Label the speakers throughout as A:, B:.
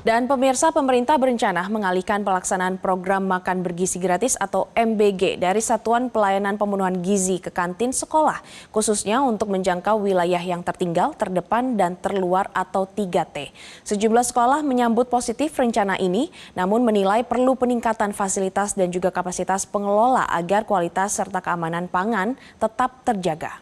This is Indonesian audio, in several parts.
A: Dan pemirsa, pemerintah berencana mengalihkan pelaksanaan program makan bergizi gratis atau MBG dari Satuan Pelayanan Pemenuhan Gizi ke kantin sekolah, khususnya untuk menjangkau wilayah yang tertinggal, terdepan, dan terluar atau 3T. Sejumlah sekolah menyambut positif rencana ini, namun menilai perlu peningkatan fasilitas dan juga kapasitas pengelola agar kualitas serta keamanan pangan tetap terjaga.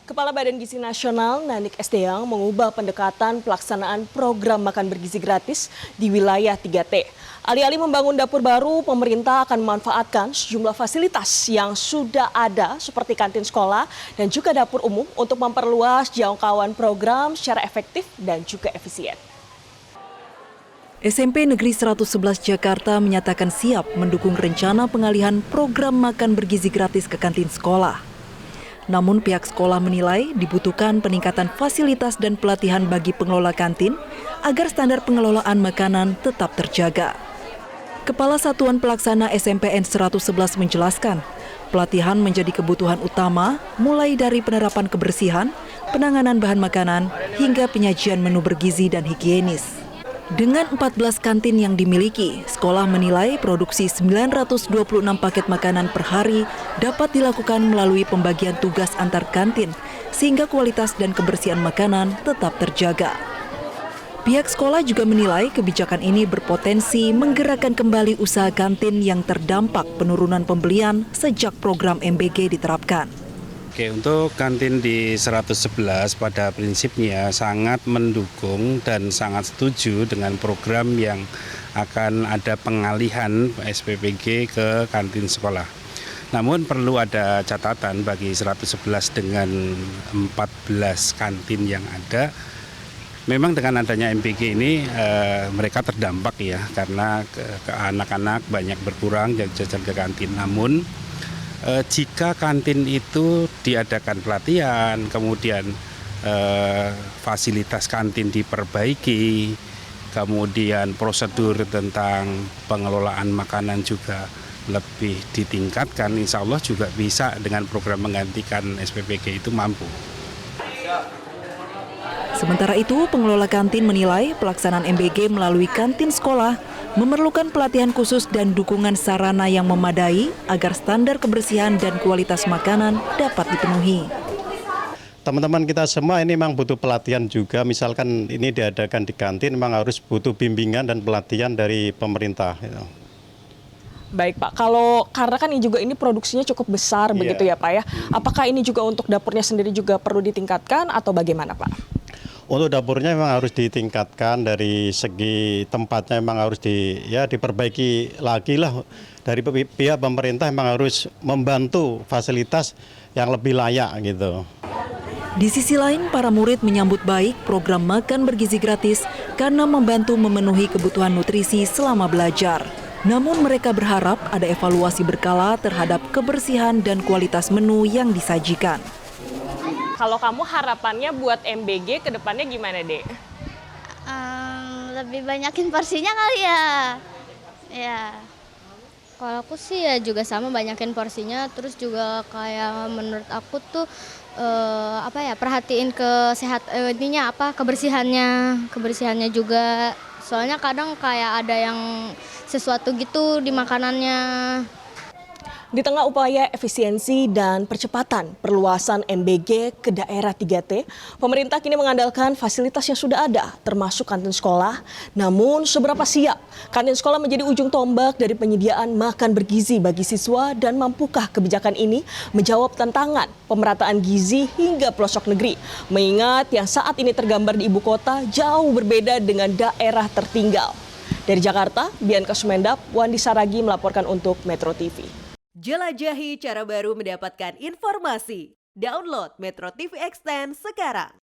B: Kepala Badan Gizi Nasional Nanik Esdeyang mengubah pendekatan pelaksanaan program makan bergizi gratis di wilayah 3T. Alih-alih membangun dapur baru, pemerintah akan memanfaatkan sejumlah fasilitas yang sudah ada seperti kantin sekolah dan juga dapur umum untuk memperluas jangkauan program secara efektif dan juga efisien.
C: SMP Negeri 111 Jakarta menyatakan siap mendukung rencana pengalihan program makan bergizi gratis ke kantin sekolah. Namun pihak sekolah menilai dibutuhkan peningkatan fasilitas dan pelatihan bagi pengelola kantin agar standar pengelolaan makanan tetap terjaga. Kepala Satuan Pelaksana SMPN 111 menjelaskan, pelatihan menjadi kebutuhan utama mulai dari penerapan kebersihan, penanganan bahan makanan, hingga penyajian menu bergizi dan higienis. Dengan 14 kantin yang dimiliki, sekolah menilai produksi 926 paket makanan per hari dapat dilakukan melalui pembagian tugas antar kantin, sehingga kualitas dan kebersihan makanan tetap terjaga. Pihak sekolah juga menilai kebijakan ini berpotensi menggerakkan kembali usaha kantin yang terdampak penurunan pembelian sejak program MBG diterapkan.
D: Oke, untuk kantin di 111 pada prinsipnya sangat mendukung dan sangat setuju dengan program yang akan ada pengalihan SPPG ke kantin sekolah. Namun perlu ada catatan bagi 111 dengan 14 kantin yang ada. Memang dengan adanya MBG ini mereka terdampak ya, karena anak-anak banyak berkurang dan jajan ke kantin. Namun jika kantin itu diadakan pelatihan, kemudian fasilitas kantin diperbaiki, kemudian prosedur tentang pengelolaan makanan juga lebih ditingkatkan, insya Allah juga bisa dengan program menggantikan SPPG itu mampu.
C: Sementara itu, pengelola kantin menilai pelaksanaan MBG melalui kantin sekolah memerlukan pelatihan khusus dan dukungan sarana yang memadai agar standar kebersihan dan kualitas makanan dapat dipenuhi.
E: Teman-teman kita semua ini memang butuh pelatihan juga, misalkan ini diadakan di kantin memang harus butuh bimbingan dan pelatihan dari pemerintah.
B: Baik Pak, karena kan ini produksinya cukup besar begitu ya Pak ya, apakah ini juga untuk dapurnya sendiri juga perlu ditingkatkan atau bagaimana Pak?
E: Untuk dapurnya memang harus ditingkatkan, dari segi tempatnya memang harus diperbaiki lagi lah. Dari pihak pemerintah memang harus membantu fasilitas yang lebih layak gitu.
C: Di sisi lain, para murid menyambut baik program makan bergizi gratis karena membantu memenuhi kebutuhan nutrisi selama belajar. Namun mereka berharap ada evaluasi berkala terhadap kebersihan dan kualitas menu yang disajikan.
B: Kalau kamu harapannya buat MBG ke depannya gimana, Dek?
F: Lebih banyakin porsinya kali ya. Ya. Kalau aku sih ya juga sama, banyakin porsinya, terus juga kayak menurut aku tuh perhatiin kebersihannya juga. Soalnya kadang kayak ada yang sesuatu gitu di makanannya.
B: Di tengah upaya efisiensi dan percepatan perluasan MBG ke daerah 3T, pemerintah kini mengandalkan fasilitas yang sudah ada, termasuk kantin sekolah. Namun seberapa siap kantin sekolah menjadi ujung tombak dari penyediaan makan bergizi bagi siswa, dan mampukah kebijakan ini menjawab tantangan pemerataan gizi hingga pelosok negeri? Mengingat yang saat ini tergambar di ibu kota jauh berbeda dengan daerah tertinggal. Dari Jakarta, Bianca Sumendap, Wandi Saragi melaporkan untuk Metro TV.
G: Jelajahi cara baru mendapatkan informasi. Download Metro TV Extend sekarang.